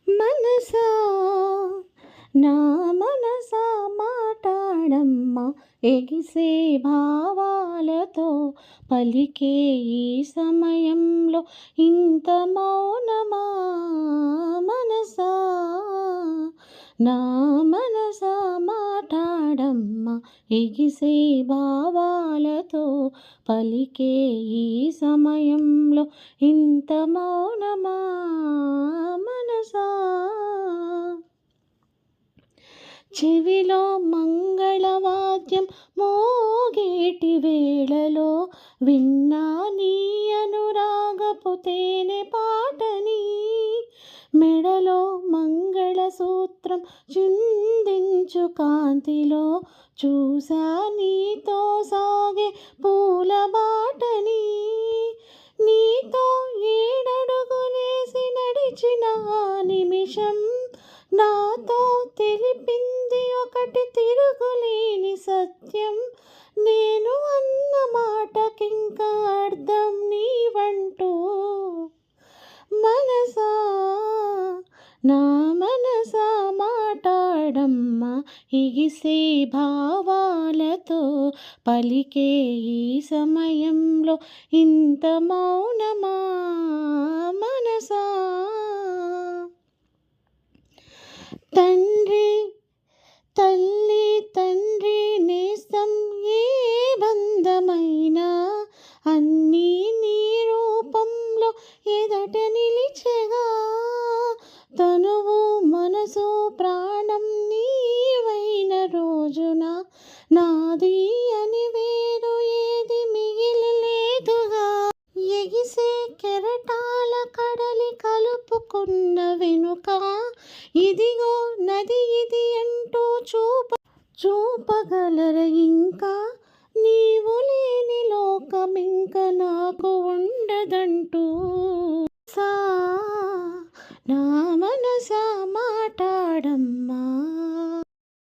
మనసా నా మనసా మాటాడమ్మా ఎగిసే భావాలతో పలికే ఈ సమయంలో ఇంత మౌనమా మనసా నా మనసా మాటాడమ్మా ఎగిసే భావాలతో పలికే ఈ సమయంలో ఇంత మౌనమా మనసా చెవిలో మంగళవాద్యం మోగేటి వేళలో విన్నా నీ అనురాగపు తేనె పాటని మెడలో మంగళసూత్రం చిందించు కాంతిలో చూసా నీతో సాగే పూల బాటని నీతో ఏడడుగులేసి నడిచిన ఆ నిమిషం నాతో తెలిపింది ఒకటి తిరుగులేని సత్యం నేను అన్న మాటకింకా అర్థం నీవంటూ మనసా నా మనసా మాటాడమ్మా ఎగిసే భావాలతో పలికే ఈ సమయంలో ఇంత మౌనమా మనసా తండ్రి తల్లి తండ్రి నేస్తం ఏ బంధమైనా అన్నీ నీ రూపంలో ఎదట నిలిచెగా తనువు మనసు ప్రాణం నీవైన రోజున నాది అని వేరు ఏది మిగిలిలేదుగా ఎగిసే కెరటాల కడలి కలుపుకున్న వెనుక ఇదిగో నది ఇది అంటూ చూపగలర ఇంకా నీవు లేని లోకమింక నాకు ఉండదంటూ సా నా మనసా